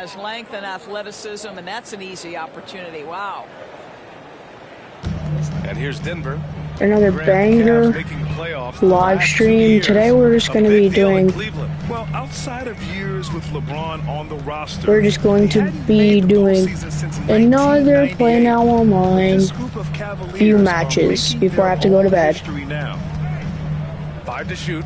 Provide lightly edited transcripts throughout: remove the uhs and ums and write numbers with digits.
has length and athleticism, and that's an easy opportunity. Wow. And here's Denver. Another banger live stream. Today we're just going to be doing. Well, outside of years with LeBron on the roster, we're just going to be doing another Play Now Online few matches before I have to go to bed. 5 to shoot.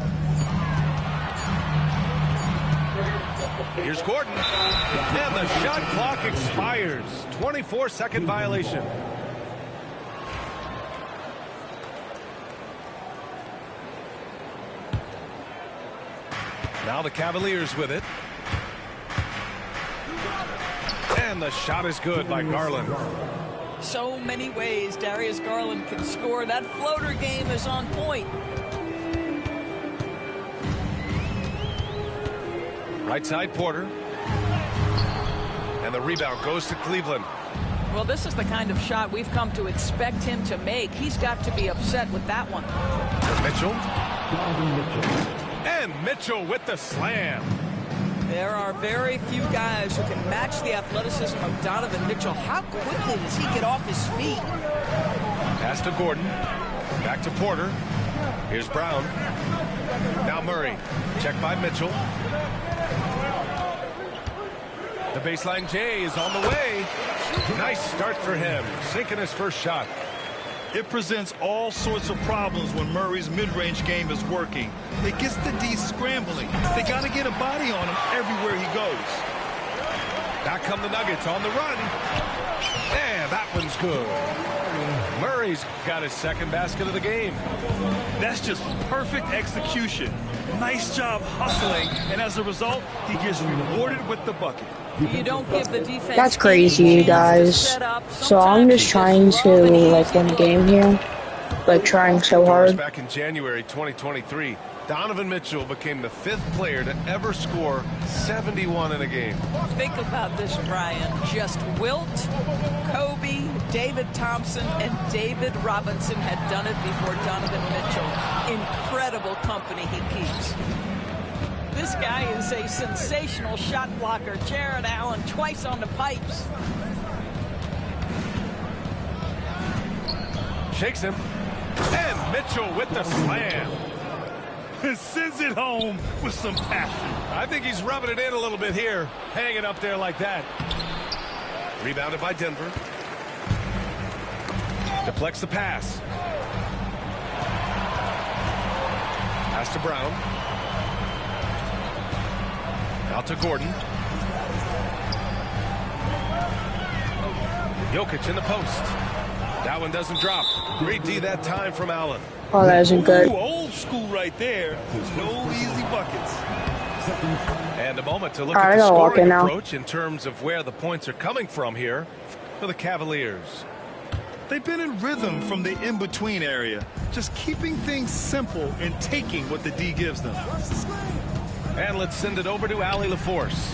Here's Gordon. And the shot clock expires. 24-second violation. Now the Cavaliers with it. And the shot is good by Garland. So many ways Darius Garland can score. That floater game is on point. Right side, Porter. And the rebound goes to Cleveland. Well, this is the kind of shot we've come to expect him to make. He's got to be upset with that one. Mitchell. And Mitchell with the slam. There are very few guys who can match the athleticism of Donovan Mitchell. How quickly does he get off his feet? Pass to Gordon. Back to Porter. Here's Brown. Now Murray. Check by Mitchell. The baseline J is on the way. Nice start for him. Sinking his first shot. It presents all sorts of problems when Murray's mid-range game is working. It gets the D scrambling. They got to get a body on him everywhere he goes. Back come the Nuggets on the run. And that one's good. Murray's got his second basket of the game. That's just perfect execution. Nice job hustling, and as a result, he gets rewarded with the bucket. You don't give the defense. That's crazy, you guys. So I'm just trying to like win a game here, like trying so hard. Back in January 2023, Donovan Mitchell became the 5th player to ever score 71 in a game. Think about this, Brian. Just Wilt, Kobe, David Thompson, and David Robinson had done it before Donovan Mitchell. Incredible company he keeps. This guy is a sensational shot blocker. Jared Allen twice on the pipes. Shakes him. And Mitchell with the slam. Sends it home with some passion. I think he's rubbing it in a little bit here. Hanging up there like that. Rebounded by Denver. Deflects the pass. Pass to Brown. Out to Gordon. Jokic in the post. That one doesn't drop. Great D that time from Allen. Oh, that isn't good. Ooh, old school right there. No easy buckets. And a moment to look at the scoring approach in terms of where the points are coming from here for the Cavaliers. They've been in rhythm from the in-between area, just keeping things simple and taking what the D gives them. And let's send it over to Allie LaForce.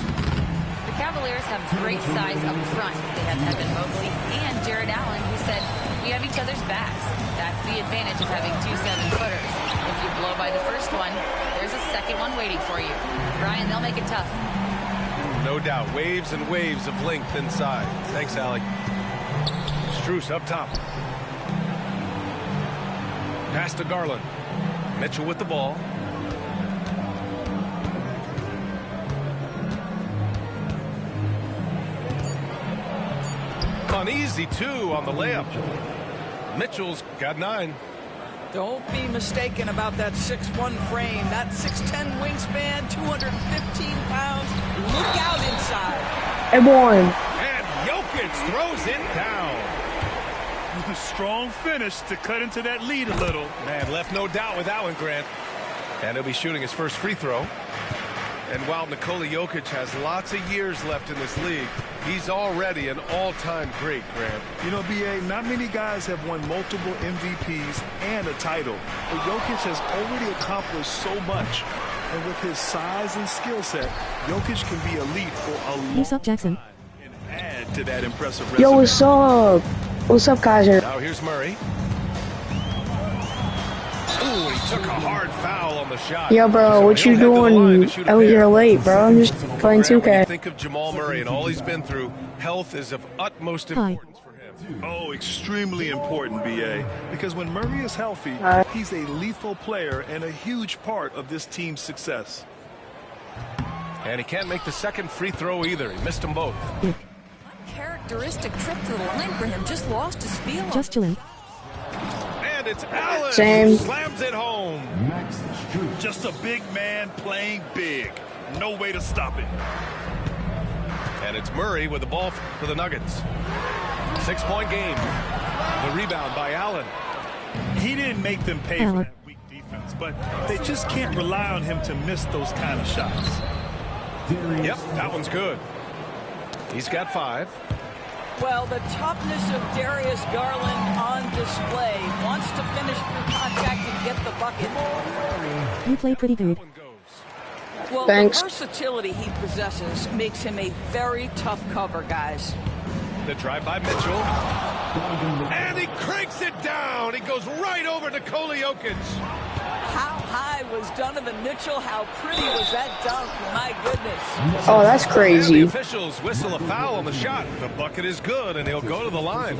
The Cavaliers have great size up front. They have Evan Mobley and Jared Allen, who said, we have each other's backs. That's the advantage of having 2 7-footers. If you blow by the first one, there's a second one waiting for you. Brian, they'll make it tough. No doubt. Waves and waves of length inside. Thanks, Allie. Strus up top. Pass to Garland. Mitchell with the ball. Uneasy, too, on the layup. Mitchell's got 9. Don't be mistaken about that 6'1" frame. That 6'10" wingspan, 215 pounds. Look out inside. And one. And Jokic throws it down. Strong finish to cut into that lead a little. Man, left no doubt with that one, Grant. And he'll be shooting his first free throw. And while Nikola Jokic has lots of years left in this league, he's already an all-time great, Grant. You know, B.A., not many guys have won multiple MVPs and a title. But Jokic has already accomplished so much. And with his size and skill set, Jokic can be elite for a long What's up, Jackson? time and add to that impressive resume. Yo, what's up? What's up, Kaiser? Now here's Murray. Ooh, he Took a hard foul on the shot. Yo, bro, what you doing out here late, bro? I'm just playing When you 2K. think of Jamal Murray and all he's been through, health is of utmost importance for him. Oh, extremely important, BA. Because when Murray is healthy, he's a lethal player and a huge part of this team's success. And he can't make the second free throw either. He missed them both. Uncharacteristic trip to the line for him. Just lost his feel. Just chilling. And it's Allen Same. who slams it home. Just a big man playing big. No way to stop it. And it's Murray with the ball for the Nuggets. 6-point game. The rebound by Allen. He didn't make them pay for that weak defense, but they just can't rely on him to miss those kind of shots. Yep, that one's good. He's got 5. Well, the toughness of Darius Garland on display. Wants to finish through contact and get the bucket. You play pretty good. Well, Thanks. the versatility he possesses makes him a very tough cover, guys. The drive by Mitchell. And he cranks it down. He goes right over to Nikola Jokic. How high was Donovan Mitchell? How pretty was that dunk? My goodness. Oh, that's And crazy. the officials whistle a foul on the shot. The bucket is good, and he'll go to the line.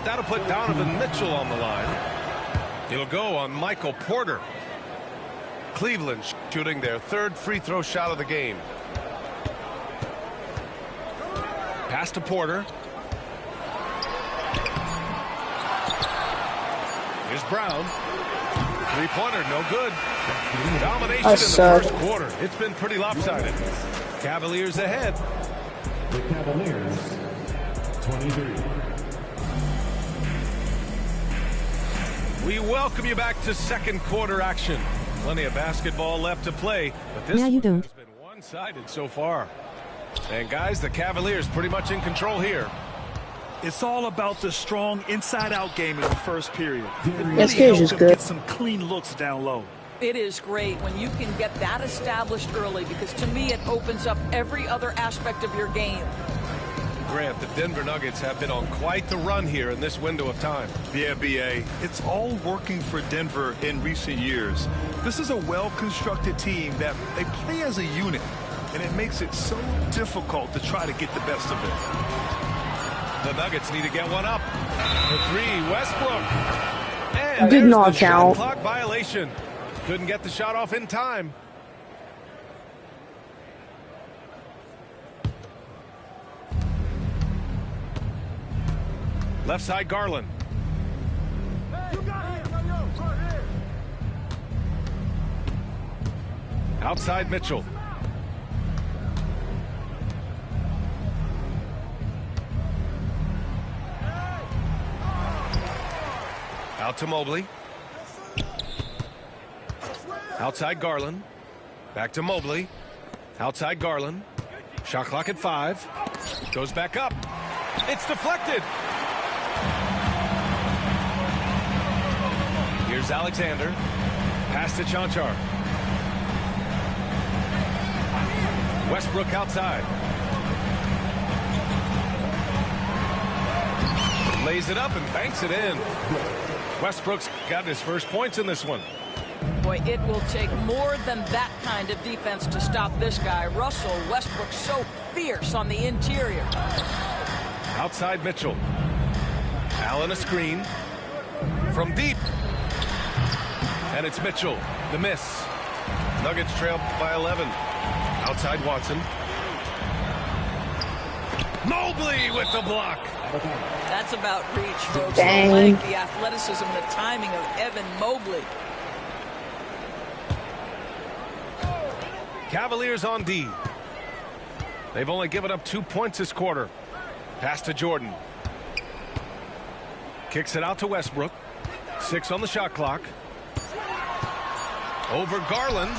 That'll put Donovan Mitchell on the line. He'll go on Michael Porter. Cleveland shooting their 3rd free throw shot of the game. Pass to Porter. Here's Brown. Three-pointer, no good. Domination in the first quarter. It's been pretty lopsided. Cavaliers ahead. The Cavaliers, 23. We welcome you back to second quarter action. Plenty of basketball left to play, but this Yeah, you don't. has been one-sided so far. And guys, the Cavaliers pretty much in control here. It's all about the strong inside-out game in the first period. It really This kid helps is them good. get some clean looks down low. It is great when you can get that established early, because to me it opens up every other aspect of your game. Grant, the Denver Nuggets have been on quite the run here in this window of time. Yeah, BA. It's all working for Denver in recent years. This is a well-constructed team that they play as a unit, and it makes it so difficult to try to get the best of it. The Nuggets need to get one up. The 3, Westbrook. And Did there's not the shot count. clock violation. Couldn't get the shot off in time. Left side, Garland. Outside, Mitchell. Out to Mobley. Outside Garland. Back to Mobley. Outside Garland. Shot clock at 5. Goes back up. It's deflected. Here's Alexander. Pass to Chanchar. Westbrook outside. Lays it up and banks it in. Westbrook's got his first points in this one. Boy, it will take more than that kind of defense to stop this guy. Russell Westbrook so fierce on the interior. Outside Mitchell. Allen a screen. From deep. And it's Mitchell. The miss. Nuggets trail by 11. Outside Watson. Mobley with the block. That's about reach, folks. Dang. The length, the athleticism, the timing of Evan Mobley. Cavaliers on D. They've only given up 2 points this quarter. Pass to Jordan. Kicks it out to Westbrook. 6 on the shot clock. Over Garland.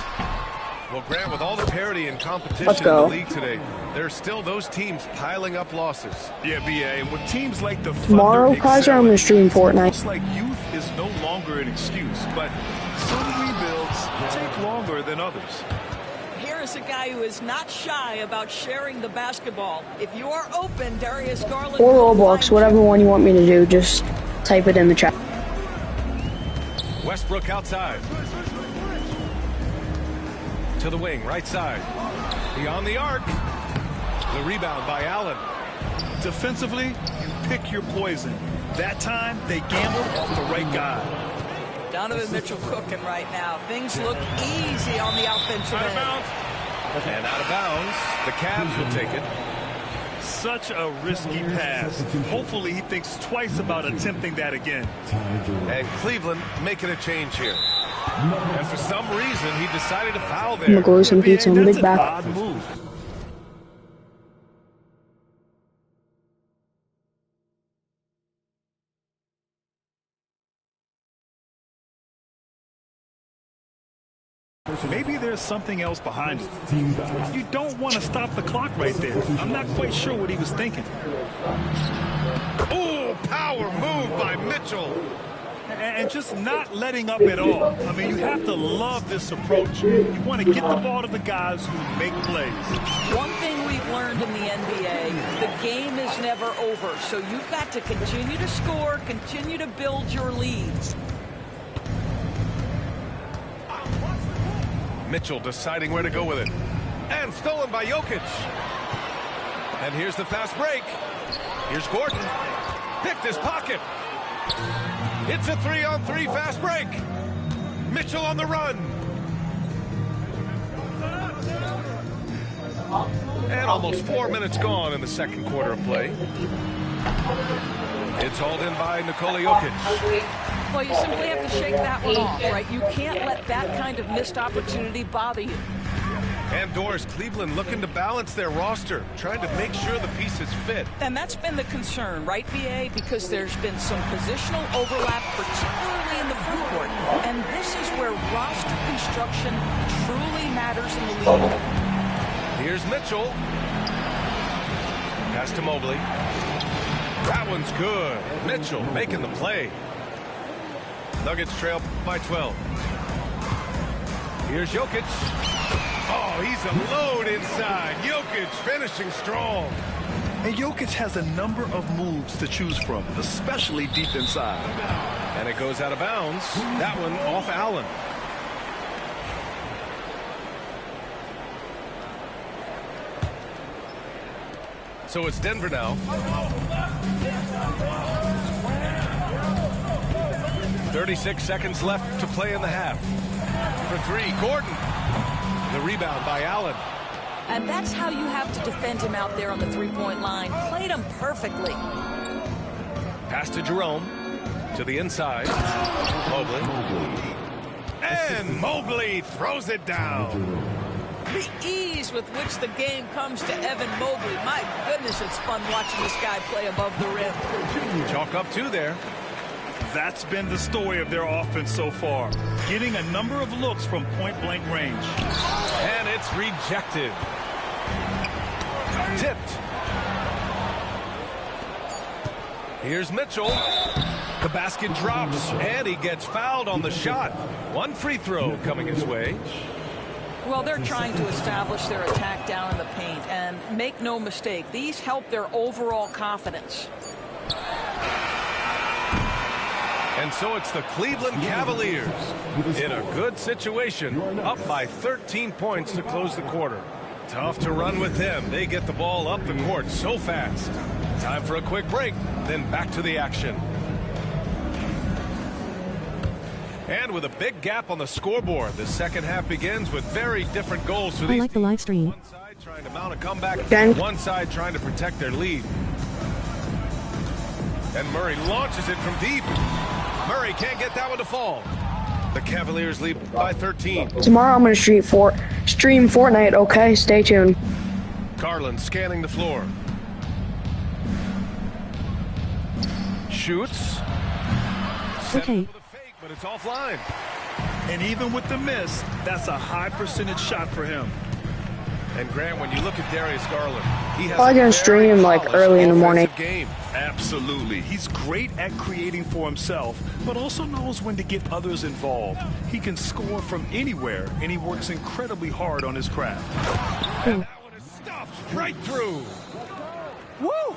Well, Grant, with all the parity and competition Let's in go. the league today, there's still those teams piling up losses. Yeah, BA. And with teams like the Tomorrow, Thunder Kaiser, I'm gonna stream Fortnite. It's like youth is no longer an excuse, but some rebuilds take longer than others. Here is a guy who is not shy about sharing the basketball. If you are open, Darius Garland. Or will Roblox, find whatever one you want me to do, just type it in the chat. Westbrook outside. To the wing, right side. Beyond the arc. The rebound by Allen. Defensively, you pick your poison. That time, they gambled off the right guy. Donovan Mitchell cooking right now. Things look easy on the offensive Out of end. bounds. And out of bounds. The Cavs will take it. Such a risky pass. Hopefully, he thinks twice about attempting that again. And Cleveland making a change here. And for some reason, he decided to foul I'm gonna there. go with some pizza on the That's big an back. odd move. Maybe there's something else behind it. You don't want to stop the clock right there. I'm not quite sure what he was thinking. Oh, power move by Mitchell. And just not letting up at all. I mean, you have to love this approach. You want to get the ball to the guys who make plays. One thing we've learned in the NBA, the game is never over. So you've got to continue to score, continue to build your leads. Mitchell deciding where to go with it. And stolen by Jokic. And here's the fast break. Here's Gordon. Picked his pocket. It's a 3-on-3 fast break. Mitchell on the run. And almost 4 minutes gone in the second quarter of play. It's hauled in by Nikola Jokic. Well, you simply have to shake that one off, right? You can't let that kind of missed opportunity bother you. And Doris, Cleveland looking to balance their roster, trying to make sure the pieces fit. And that's been the concern, right, BA? Because there's been some positional overlap, particularly in the front court. And this is where roster construction truly matters in the league. Here's Mitchell. Pass to Mobley. That one's good. Mitchell making the play. Nuggets trail by 12. Here's Jokic. Oh, he's a load inside. Jokic finishing strong. And Jokic has a number of moves to choose from, especially deep inside. And it goes out of bounds. That one off Allen. So it's Denver now. 36 seconds left to play in the half. For three, Gordon. The rebound by Allen. And that's how you have to defend him out there on the three-point line. Played him perfectly. Pass to Jerome. To the inside. Mobley. And Mobley throws it down. The ease with which the game comes to Evan Mobley. My goodness, it's fun watching this guy play above the rim. Chalk up two there. That's been the story of their offense so far. Getting a number of looks from point-blank range. And it's rejected. Tipped. Here's Mitchell. The basket drops, and he gets fouled on the shot. One free throw coming his way. Well, they're trying to establish their attack down in the paint, and make no mistake, these help their overall confidence. And so it's the Cleveland Cavaliers in a good situation, up by 13 points to close the quarter. Tough to run with them. They get the ball up the court so fast. Time for a quick break, then back to the action. And with a big gap on the scoreboard, the second half begins with very different goals for these I like the live stream. One side trying to mount a comeback, Okay. one side trying to protect their lead. And Murray launches it from deep. Murray can't get that one to fall. The Cavaliers lead by 13. Tomorrow I'm gonna stream Fortnite. Okay, stay tuned. Garland scanning the floor. Shoots. Okay. With a fake, but it's offline. And even with the miss, that's a high percentage shot for him. And Grant, when you look at Darius Garland, he has Probably a gonna very stream, like, polished early in the morning. offensive game. Absolutely. He's great at creating for himself, but also knows when to get others involved. He can score from anywhere, and he works incredibly hard on his craft. And that one is stuffed right through. Woo!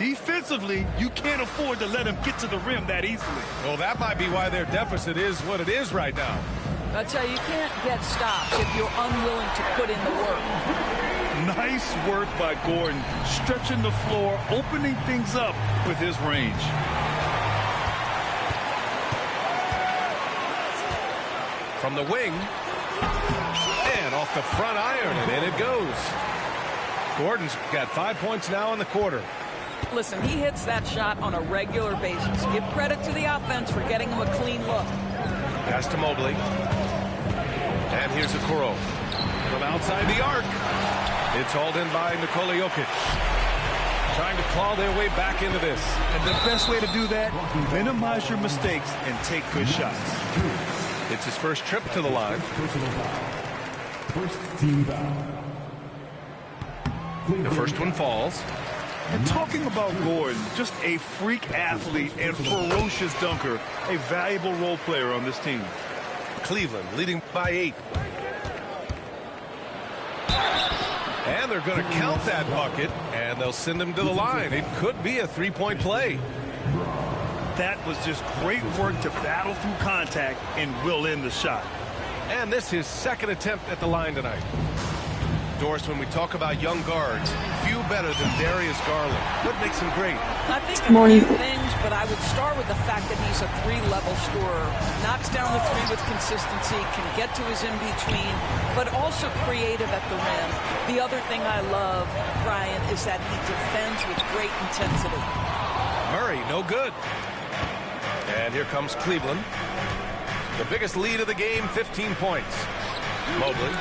Defensively, you can't afford to let him get to the rim that easily. Well, that might be why their deficit is what it is right now. I tell you, you can't get stops if you're unwilling to put in the work. Nice work by Gordon, stretching the floor, opening things up with his range. From the wing, and off the front iron, and in it goes. Gordon's got 5 points now in the quarter. Listen, he hits that shot on a regular basis. Give credit to the offense for getting him a clean look. Pass to Mobley. And here's Okoro. From outside the arc. It's hauled in by Nikola Jokic. Trying to claw their way back into this. And the best way to do that, minimize your mistakes and take good shots. It's his first trip to the line. First team foul. The first one falls. And talking about Gordon, just a freak athlete and ferocious dunker, a valuable role player on this team. Cleveland leading by 8. And they're going to count that bucket, and they'll send him to the line. It could be a three-point play. That was just great work to battle through contact and will in the shot. And this is his second attempt at the line tonight. Doris, when we talk about young guards, few better than Darius Garland. What makes him great? I think a few things, but I would start with the fact that he's a three-level scorer. Knocks down the three with consistency, can get to his in-between, but also creative at the rim. The other thing I love, Brian, is that he defends with great intensity. Murray, no good. And here comes Cleveland. The biggest lead of the game, 15 points. Mobley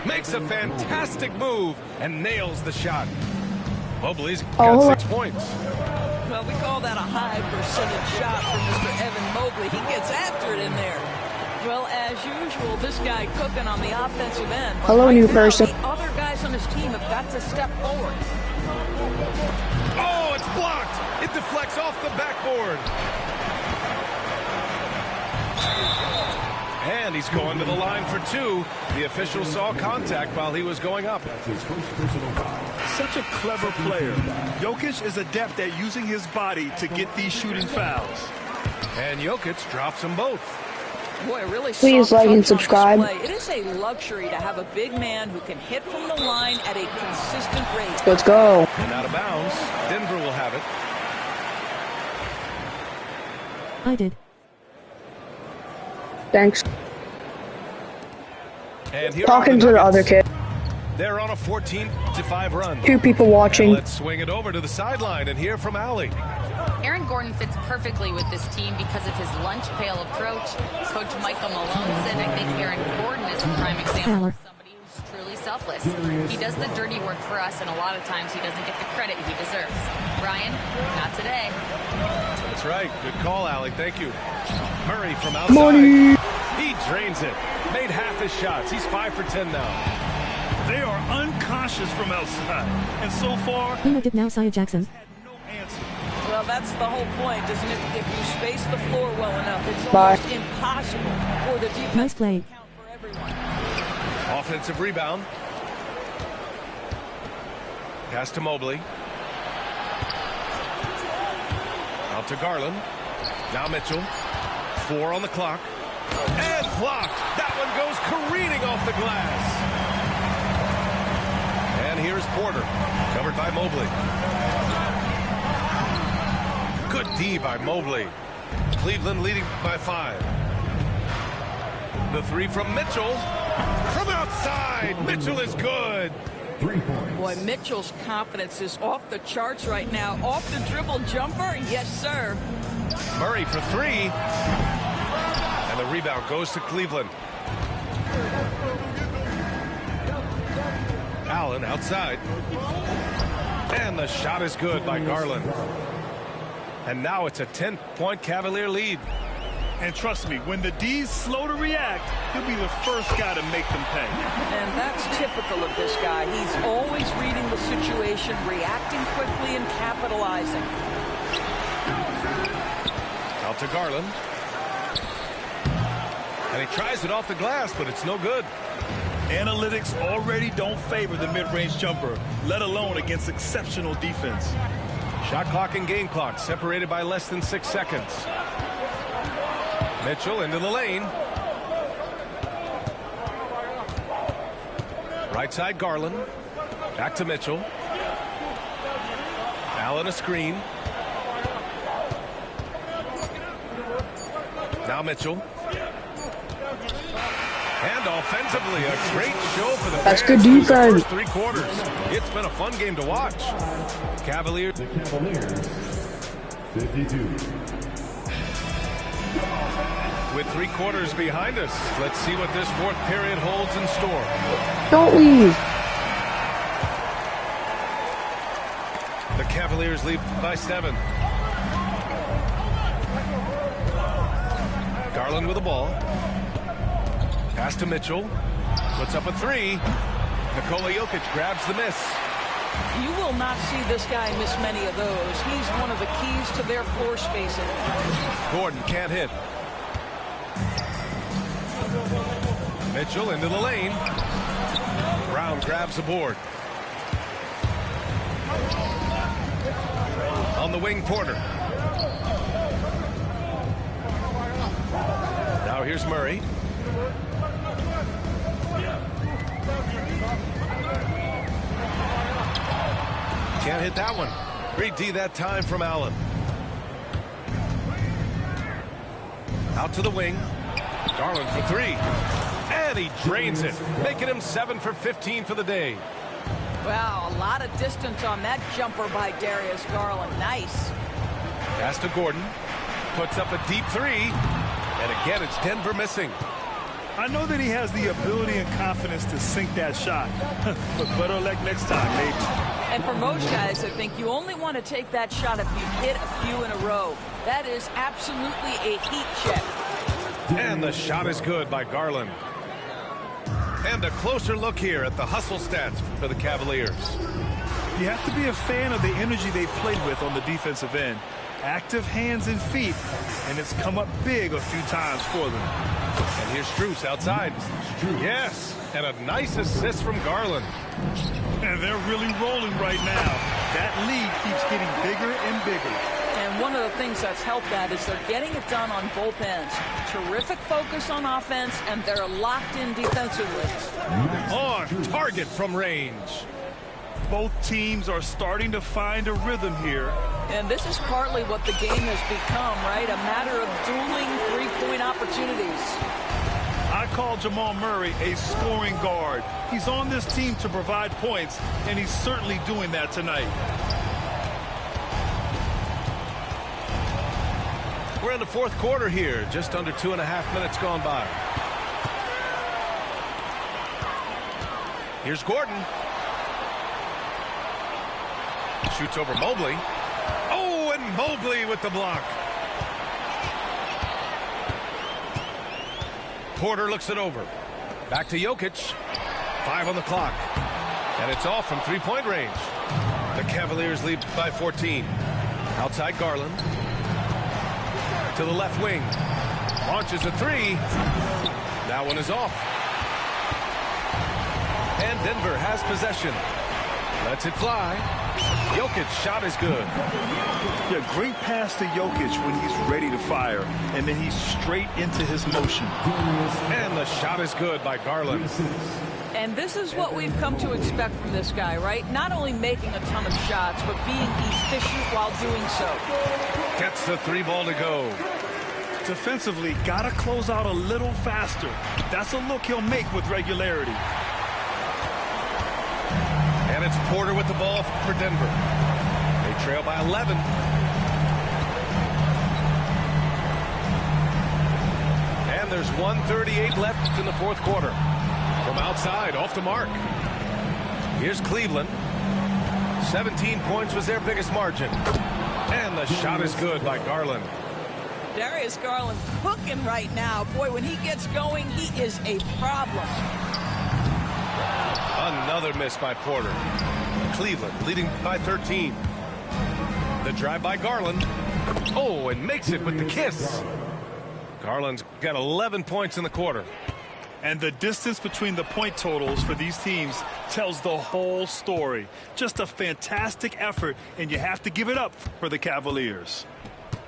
makes a fantastic move and nails the shot. Mobley's got 6 points. Well, we call that a high percentage shot from Mr. Evan Mobley. He gets after it in there. Well, as usual, this guy cooking on the offensive end. Hello, new person. The other guys on his team have got to step forward. Oh, it's blocked. It deflects off the backboard. And he's going to the line for 2. The official saw contact while he was going up. Such a clever player. Jokic is adept at using his body to get these shooting fouls. And Jokic drops them both. Boy, really please like and subscribe. It is a luxury to have a big man who can hit from the line at a consistent rate. Let's go. And out of bounds. Denver will have it. I did. Thanks. And here Talking to the other kid. They're on a 14-5 run. 2 people watching. And let's swing it over to the sideline and hear from Allie. Aaron Gordon fits perfectly with this team because of his lunch pail approach. Coach Michael Malone said, I think Aaron Gordon is a prime example of somebody who's truly selfless. He does the dirty work for us, and a lot of times he doesn't get the credit he deserves. Brian, not today. That's right. Good call, Allie. Thank you. Murray from outside. Money. He drains it. Made half his shots. He's 5 for 10 now. They are unconscious from outside. And so far, Who looked at now, Sia Jackson? had no answer. Well, that's the whole point, isn't it? If you space the floor well enough, it's almost impossible for the defense Nice play. to count for everyone. Offensive rebound. Pass to Mobley. Out to Garland. Now Mitchell. 4 on the clock. And blocked. That one goes careening off the glass. And here's Porter. Covered by Mobley. Good D by Mobley. Cleveland leading by 5. The 3 from Mitchell. From outside. Mitchell is good. 3 points. Boy, Mitchell's confidence is off the charts right now. Off the dribble jumper? Yes, sir. Murray for 3. And the rebound goes to Cleveland. Allen outside. And the shot is good by Garland. And now it's a 10-point Cavalier lead. And trust me, when the D's slow to react, he'll be the first guy to make them pay. And that's typical of this guy. He's always reading the situation, reacting quickly, and capitalizing. Out to Garland. And he tries it off the glass, but it's no good. Analytics already don't favor the mid-range jumper, let alone against exceptional defense. Shot clock and game clock separated by less than 6 seconds. Mitchell into the lane. Right side Garland. Back to Mitchell. Allen a screen. Now Mitchell. And offensively, a great show for the That's Bears good through the defense. first 3 quarters. It's been a fun game to watch. Cavaliers. The Cavaliers, 52. With 3 quarters behind us, let's see what this 4th period holds in store. Don't leave. The Cavaliers lead by 7. Garland with the ball. Pass to Mitchell. Puts up a 3. Nikola Jokic grabs the miss. You will not see this guy miss many of those. He's one of the keys to their floor spacing. Gordon can't hit. Mitchell into the lane. Brown grabs the board. On the wing, Porter. Now here's Murray. Can't hit that one. Great D that time from Allen. Out to the wing. Garland for 3. And he drains it, making him 7 for 15 for the day. Wow, a lot of distance on that jumper by Darius Garland. Nice. Pass to Gordon. Puts up a deep 3. And again, it's Denver missing. I know that he has the ability and confidence to sink that shot. But better luck next time, maybe. And for most guys, I think you only want to take that shot if you hit a few in a row. That is absolutely a heat check. And the shot is good by Garland. And a closer look here at the hustle stats for the Cavaliers. You have to be a fan of the energy they played with on the defensive end. Active hands and feet, and it's come up big a few times for them. And here's Strus outside. Yes, and a nice assist from Garland. And they're really rolling right now. That lead keeps getting bigger and bigger. And one of the things that's helped that is they're getting it done on both ends. Terrific focus on offense, and they're locked in defensively. On target from range. Both teams are starting to find a rhythm here. And this is partly what the game has become, right? A matter of dueling three-point opportunities. I call Jamal Murray a scoring guard. He's on this team to provide points, and he's certainly doing that tonight. We're in the 4th quarter here, just under 2.5 minutes gone by. Here's Gordon. Shoots over Mobley. Oh, and Mobley with the block. Porter looks it over. Back to Jokic. 5 on the clock. And it's off from 3-point range. The Cavaliers lead by 14. Outside Garland. To the left wing. Launches a 3. That one is off. And Denver has possession. Lets it fly. Jokic shot is good. Yeah, great pass to Jokic when he's ready to fire. And then he's straight into his motion. And the shot is good by Garland. And this is what we've come to expect from this guy, right? Not only making a ton of shots, but being efficient while doing so. Gets the 3 ball to go. Defensively, gotta close out a little faster. That's a look he'll make with regularity. And it's Porter with the ball for Denver. They trail by 11. And there's 1:38 left in the 4th quarter. From outside, off the mark. Here's Cleveland. 17 points was their biggest margin. And the shot is good by Garland. Darius Garland cooking right now. Boy, when he gets going, he is a problem. Another miss by Porter. Cleveland leading by 13. The drive by Garland. Oh, and makes it with the kiss. Garland's got 11 points in the quarter. And the distance between the point totals for these teams tells the whole story. Just a fantastic effort, and you have to give it up for the Cavaliers.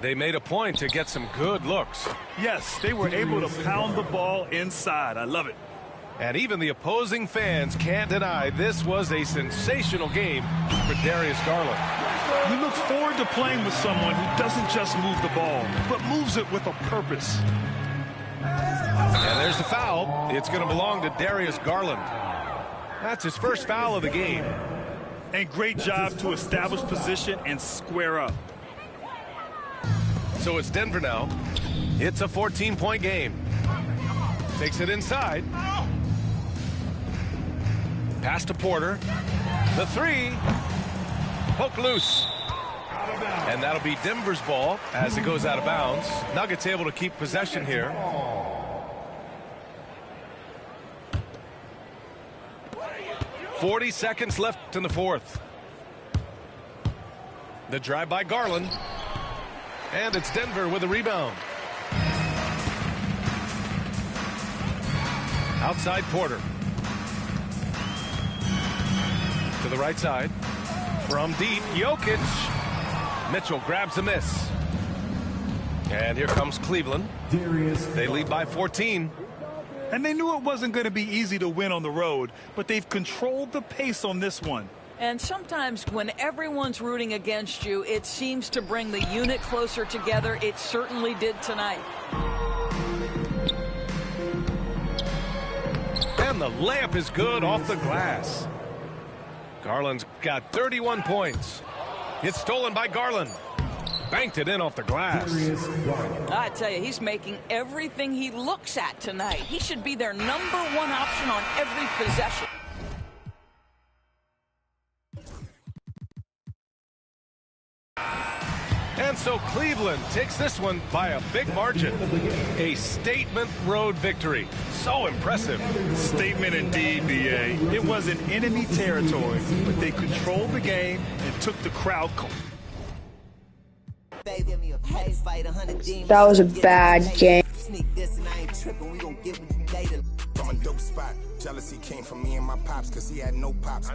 They made a point to get some good looks. Yes, they were able to pound the ball inside. I love it. And even the opposing fans can't deny this was a sensational game for Darius Garland. You look forward to playing with someone who doesn't just move the ball, but moves it with a purpose. And there's the foul. It's going to belong to Darius Garland. That's his first foul of the game. And great job to establish position and square up. So it's Denver now. It's a 14-point game. Takes it inside. Pass to Porter. The three. Poke loose. And that'll be Denver's ball as it goes out of bounds. Nuggets able to keep possession here. .40 left in the fourth. The drive by Garland. And it's Denver with a rebound. Outside Porter. To the right side. From deep, Jokic. Mitchell grabs a miss. And here comes Cleveland. They lead by 14. And they knew it wasn't going to be easy to win on the road, but they've controlled the pace on this one. And sometimes when everyone's rooting against you, it seems to bring the unit closer together. It certainly did tonight. And the layup is good off the glass. Garland's got 31 points. It's stolen by Garland. Banked it in off the glass. I tell you, he's making everything he looks at tonight. He should be their #1 option on every possession. And so Cleveland takes this one by a big margin. A statement road victory. So impressive. Statement indeed, BA. It was in enemy territory, but they controlled the game and took the crowd cold. That was a bad game. From a dope spot, jealousy came from me and my pops, cause he had no pops.